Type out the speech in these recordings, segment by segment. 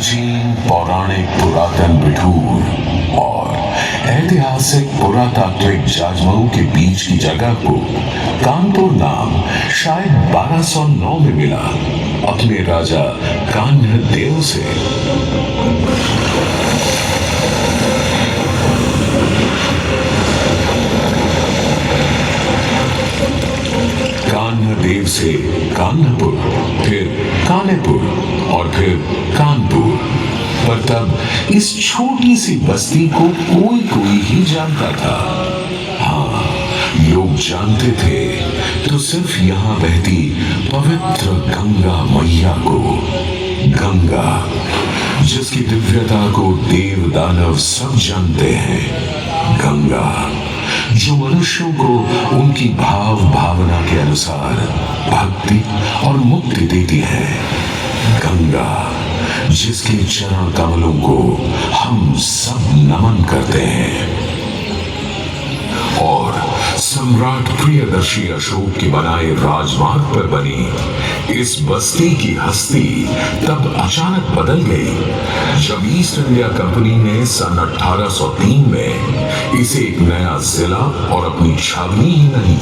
प्राचीन पौराणिक पुरातन बिठूर और ऐतिहासिक पुरातात्विक जाजमऊ के बीच की जगह को कानपुर नाम शायद 1209 में मिला अपने राजा कान्ह देव से। कान्ह देव से कान्हपुर, फिर कानेपुर और फिर कानपुर। पर तब इस छोटी सी बस्ती को कोई कोई ही जानता था। हाँ, लोग जानते थे तो सिर्फ यहां बहती पवित्र गंगा मैया को। गंगा जिसकी दिव्यता को देव दानव सब जानते हैं। गंगा जो मनुष्यों को उनकी भाव भावना के अनुसार भक्ति और मुक्ति देती है। गंगा जिसके चरण कमलों को हम सब नमन करते हैं। और सम्राट प्रियदर्शी अशोक के बनाए राजमार्ग पर बनी इस बस्ती की हस्ती तब अचानक बदल गई जब ईस्ट इंडिया कंपनी ने सन 1803 में इसे एक नया जिला और अपनी छावनी ही नहीं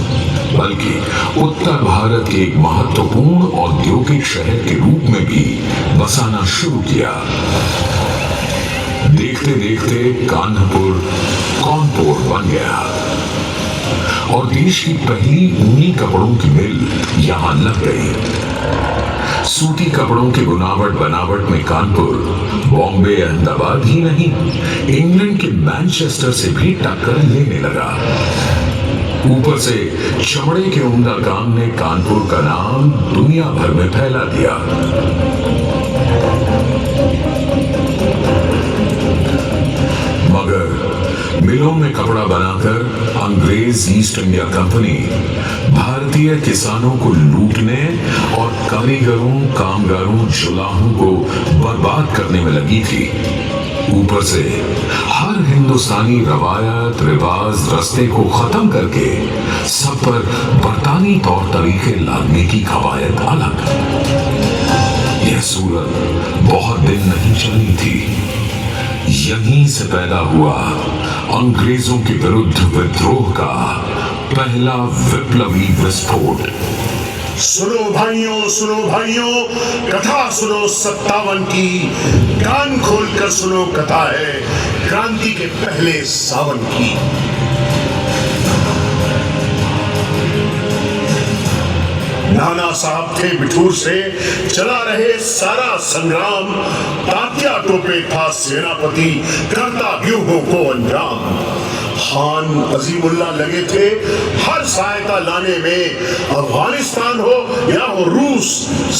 बल्कि उत्तर भारत के एक महत्वपूर्ण औद्योगिक शहर के रूप में भी बसाना शुरू किया। देखते देखते कान्हपुर कानपुर बन गया और देश की पहली ऊनी कपड़ों की मिल यहां लग गई। सूती कपड़ों की बुनावट बनावट में कानपुर बॉम्बे अहमदाबाद ही नहीं, इंग्लैंड के मैनचेस्टर से भी टक्कर लेने लगा। ऊपर से चमड़े के उम्दा काम ने कानपुर का नाम दुनिया भर में फैला दिया। मगर मिलों में कपड़ा बनाकर अंग्रेज ईस्ट इंडिया कंपनी भारतीय किसानों को लूटने और कारीगरों, कामगारों, जुलाहों को बर्बाद करने में लगी थी। ऊपर से हर हिंदुस्तानी रवायत, रिवाज, रस्ते को खत्म करके सब पर बरतानी तौर तरीके लादने की कवायद अलग। यह सूरत बहुत दिन नहीं चली थी। यहीं से पैदा हुआ अंग्रेजों के विरुद्ध विद्रोह का पहला विप्लवी विस्फोट। सुनो भाइयों, कथा सुनो 57 की। कान खोलकर सुनो, कथा है क्रांति के पहले सावन की। नाना साहब थे बिठूर से, चला रहे सारा संग्राम। तात्या टोपे था सेनापति, करता व्यूहों को अंजाम। खान अजीमुल्ला लगे थे हर सहायता लाने में, अफगानिस्तान हो या हो रूस,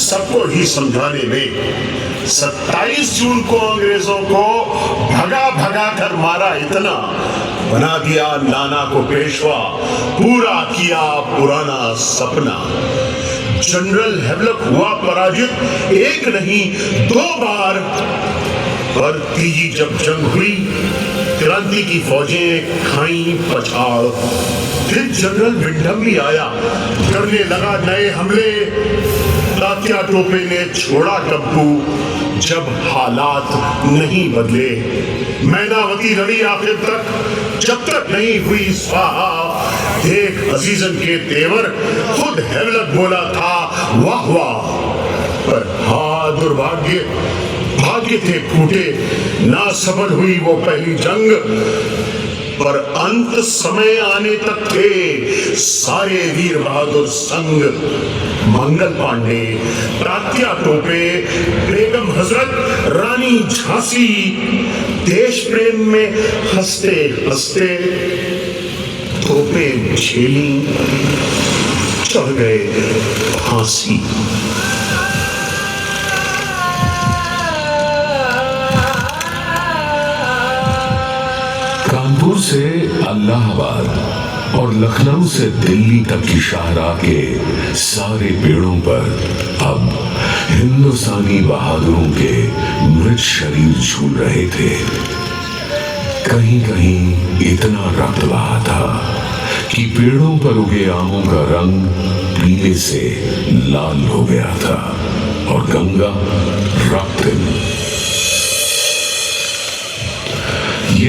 सबको ही समझाने में। 27 जून को अंग्रेजों को भगा कर मारा इतना, बना दिया नाना को पेशवा, पूरा किया पुराना सपना। जनरल हेवलक हुआ पराजित एक नहीं 2 बार, पर तीजी जब जंग हुई क्रांति की फौजें खाई पछाड़। फिर जनरल विंडम भी आया, करने लगा नए हमले। तात्या टोपे ने छोड़ा टप्पू जब हालात नहीं बदले। मैनावती लड़ी आखिर तक, जब तक नहीं हुई स्वाहा। देख अजीजन के तेवर, खुद हेवलक बोला था वाह वाह। पर हाँ दुर्भाग्य, भाग्य थे फूटे, ना सफल हुई वो पहली जंग। पर अंत समय आने तक थे सारे वीर बहादुर संग। मंगल पांडे, तात्या टोपे, बेगम हजरत, रानी झांसी, देश प्रेम में हंसते हंसते तोपे झेली, चढ़ गए फांसी। कानपुर से इलाहाबाद और लखनऊ से दिल्ली तक की शाहराह के सारे पेड़ों पर अब हिंदुस्तानी बहादुरों के मृत शरीर झूल रहे थे। कहीं कहीं इतना रक्त बहा था कि पेड़ों पर उगे आमों का रंग पीले से लाल हो गया था और गंगा रक्त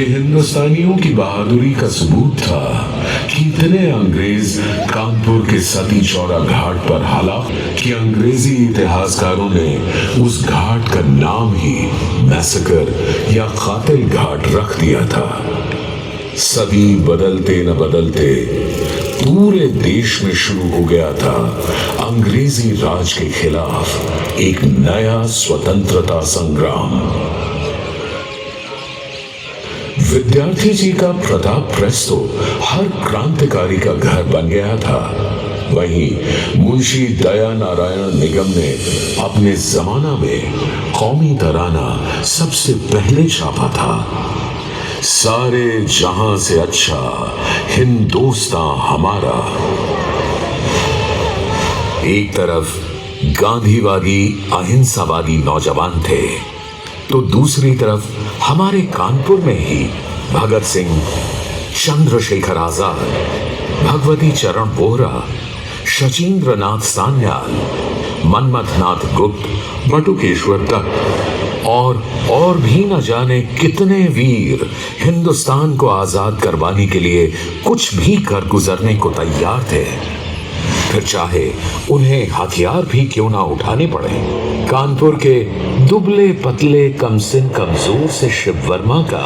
ये हिंदुस्तानियों की बहादुरी का सबूत था कि इतने अंग्रेज कानपुर के सती चौरा घाट पर हाला कि अंग्रेजी इतिहासकारों ने उस घाट का नाम ही मैसेकर या कातिल घाट रख दिया था। सदी बदलते न बदलते पूरे देश में शुरू हो गया था अंग्रेजी राज के खिलाफ एक नया स्वतंत्रता संग्राम। विद्यार्थी जी का प्रताप प्रेस तो हर क्रांतिकारी का घर बन गया था। वहीं मुंशी दया नारायण निगम ने अपने जमाना में कौमी तराना सबसे पहले छापा था। सारे जहां से अच्छा हिंदुस्तान हमारा। एक तरफ गांधीवादी अहिंसावादी नौजवान थे तो दूसरी तरफ हमारे कानपुर में ही भगत सिंह, चंद्रशेखर आजाद, भगवती चरण वोहरा, शचीन्द्र नाथ सान्याल, मनमथ नाथ गुप्त, बटुकेश्वर दत्त और भी न जाने कितने वीर हिंदुस्तान को आजाद करवाने के लिए कुछ भी कर गुजरने को तैयार थे, फिर चाहे उन्हें हथियार भी क्यों ना उठाने पड़े। कानपुर के दुबले पतले कमसिन कमजोर से शिव वर्मा का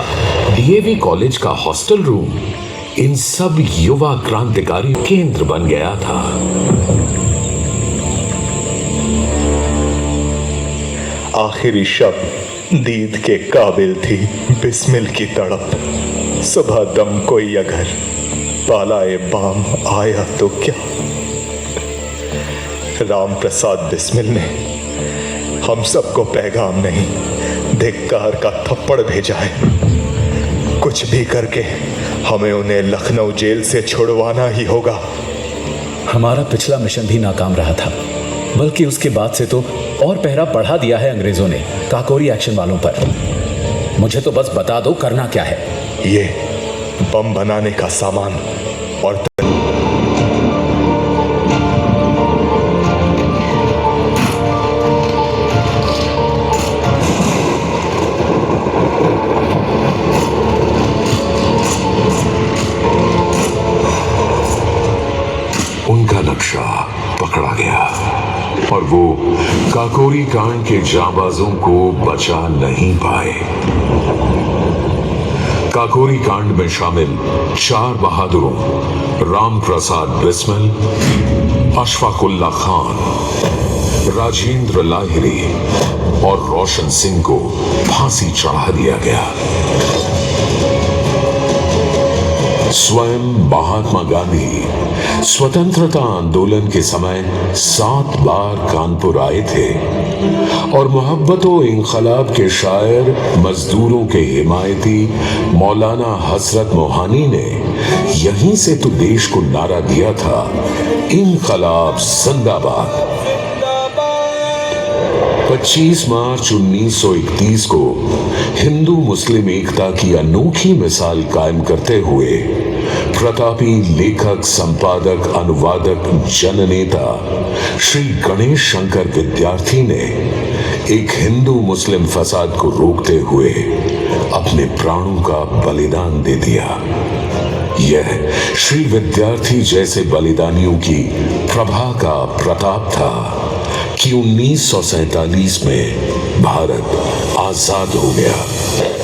डीएवी कॉलेज का हॉस्टल रूम इन सब युवा क्रांतिकारी केंद्र बन गया था। आखिरी शब्द दीद के काबिल थी बिस्मिल की तड़प। सुबह दम कोई अगर पालाए बाम आया तो क्या। राम प्रसाद बिस्मिल ने हम सबको पैगाम नहीं धिक्कार का थप्पड़ भेजा है। कुछ भी करके हमें उन्हें लखनऊ जेल से छुड़वाना ही होगा। हमारा पिछला मिशन भी नाकाम रहा था, बल्कि उसके बाद से तो और पहरा बढ़ा दिया है अंग्रेजों ने काकोरी एक्शन वालों पर। मुझे तो बस बता दो करना क्या है। ये बम बनाने का सामान और उनका नक्शा पकड़ा गया और वो काकोरी कांड के जांबाजों को बचा नहीं पाए। काकोरी कांड में शामिल 4 बहादुरों राम प्रसाद बिस्मिल, अशफाकुल्ला खान, राजेंद्र लाहिरी और रोशन सिंह को फांसी चढ़ा दिया गया। स्वयं महात्मा गांधी स्वतंत्रता आंदोलन के समय 7 बार कानपुर आए थे और मोहब्बतों इंकलाब के शायर मजदूरों के हिमायती मौलाना हसरत मोहानी ने यहीं से तो देश को नारा दिया था, इंकलाब जिंदाबाद। 25 मार्च 1931 को हिंदू मुस्लिम एकता की अनोखी मिसाल कायम करते हुए प्रतापी लेखक, संपादक, अनुवादक, जननेता श्री गणेश शंकर विद्यार्थी ने एक हिंदू मुस्लिम फसाद को रोकते हुए अपने प्राणों का बलिदान दे दिया। यह श्री विद्यार्थी जैसे बलिदानियों की प्रभा का प्रताप था कि 1947 में भारत आजाद हो गया।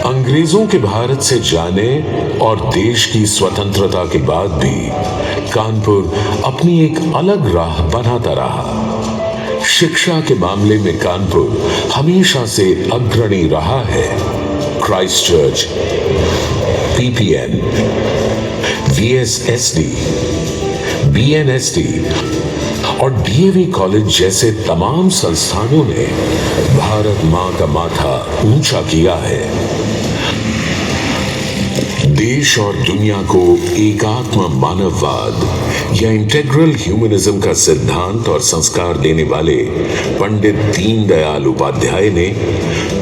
अंग्रेजों के भारत से जाने और देश की स्वतंत्रता के बाद भी कानपुर अपनी एक अलग राह बनाता रहा। शिक्षा के मामले में कानपुर हमेशा से अग्रणी रहा है। क्राइस्ट चर्च, पीपीएन, वीएसएसडी, बीएनएसडी, और डीएवी कॉलेज जैसे तमाम संस्थानों ने भारत मां का माथा ऊंचा किया है। देश और दुनिया को एकात्म मानववाद या इंटेग्रल ह्यूमनिज्म का सिद्धांत और संस्कार देने वाले पंडित दीनदयाल उपाध्याय ने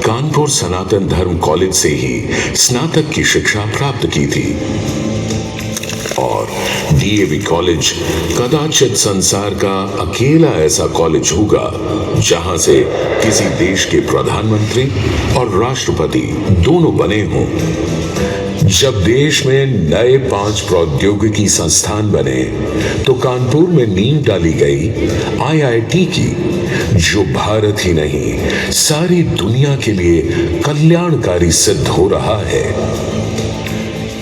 कानपुर सनातन धर्म कॉलेज से ही स्नातक की शिक्षा प्राप्त की थी और डीएवी कॉलेज कदाचित संसार का अकेला ऐसा कॉलेज होगा जहां से किसी देश के प्रधानमंत्री और राष्ट्रपति दोनों बने हों। जब देश में नए 5 प्रौद्योगिकी संस्थान बने तो कानपुर में नींव डाली गई आईआईटी की, जो भारत ही नहीं सारी दुनिया के लिए कल्याणकारी सिद्ध हो रहा है।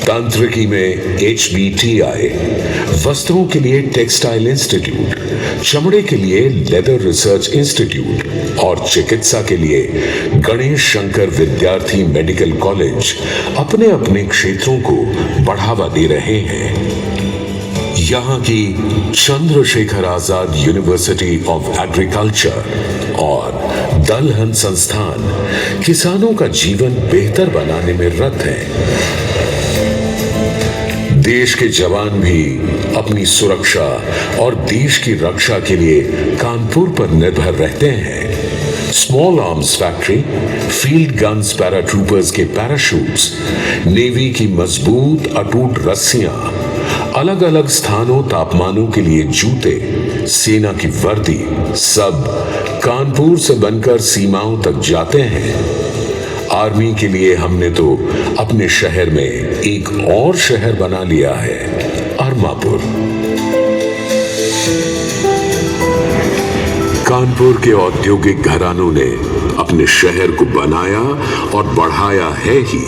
तांत्रिकी में HBTI, वस्त्रों के लिए टेक्सटाइल इंस्टीट्यूट, चमड़े के लिए लेदर रिसर्च इंस्टीट्यूट और चिकित्सा के लिए गणेश शंकर विद्यार्थी मेडिकल कॉलेज अपने अपने क्षेत्रों को बढ़ावा दे रहे हैं। यहाँ की Chandrashekhar Azad university of agriculture और दलहन संस्थान किसानों का जीवन बेहतर बनाने में रत हैं। देश के जवान भी अपनी सुरक्षा और देश की रक्षा के लिए कानपुर पर निर्भर रहते हैं। Small arms factory, field guns paratroopers के पैराशूट्स, नेवी की मजबूत अटूट रस्सियां, अलग अलग स्थानों तापमानों के लिए जूते, सेना की वर्दी, सब कानपुर से बनकर सीमाओं तक जाते हैं। आर्मी के लिए हमने तो अपने शहर में एक और शहर बना लिया है, अरमापुर। कानपुर के औद्योगिक घरानों ने अपने शहर को बनाया और बढ़ाया है ही।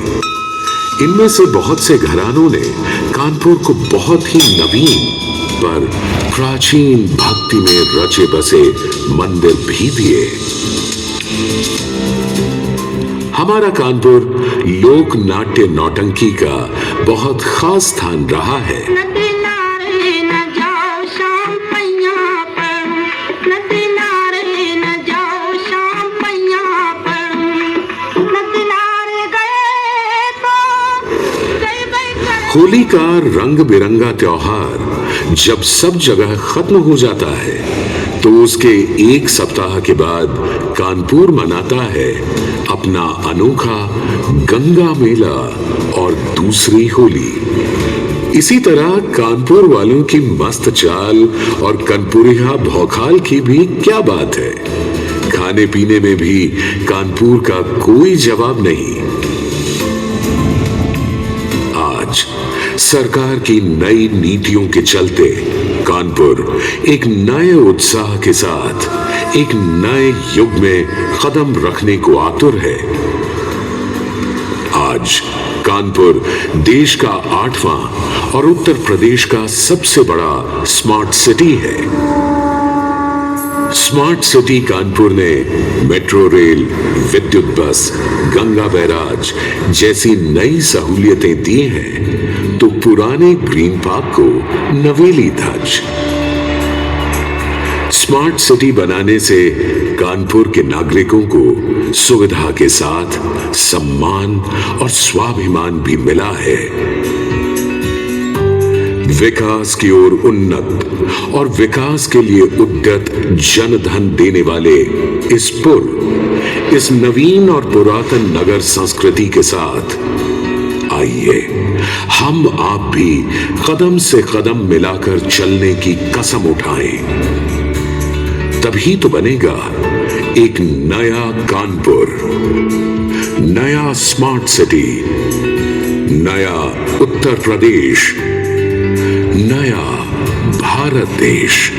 इनमें से बहुत से घरानों ने कानपुर को बहुत ही नवीन पर प्राचीन भक्ति में रचे बसे मंदिर भी दिए। हमारा कानपुर लोक नाट्य नौटंकी का बहुत खास स्थान रहा है। होली का रंग बिरंगा त्योहार जब सब जगह खत्म हो जाता है तो उसके एक सप्ताह के बाद कानपुर मनाता है अपना अनोखा गंगा मेला और दूसरी होली। इसी तरह कानपुर वालों की मस्त चाल और कनपुरिया भौकाल की भी क्या बात है। खाने पीने में भी कानपुर का कोई जवाब नहीं। आज सरकार की नई नीतियों के चलते कानपुर एक नए उत्साह के साथ एक नए युग में कदम रखने को आतुर है। आज कानपुर देश का 8वां और उत्तर प्रदेश का सबसे बड़ा स्मार्ट सिटी है। स्मार्ट सिटी कानपुर ने मेट्रो रेल, विद्युत बस, गंगा बैराज जैसी नई सहूलियतें दी हैं तो पुराने ग्रीन पार्क को नवेली धज। स्मार्ट सिटी बनाने से कानपुर के नागरिकों को सुविधा के साथ सम्मान और स्वाभिमान भी मिला है। विकास की ओर उन्नत और विकास के लिए उद्यत जनधन देने वाले इस पुर, इस नवीन और पुरातन नगर संस्कृति के साथ आइए हम आप भी कदम से कदम मिलाकर चलने की कसम उठाएं। तभी तो बनेगा एक नया कानपुर, नया स्मार्ट सिटी, नया उत्तर प्रदेश, नया भारत देश।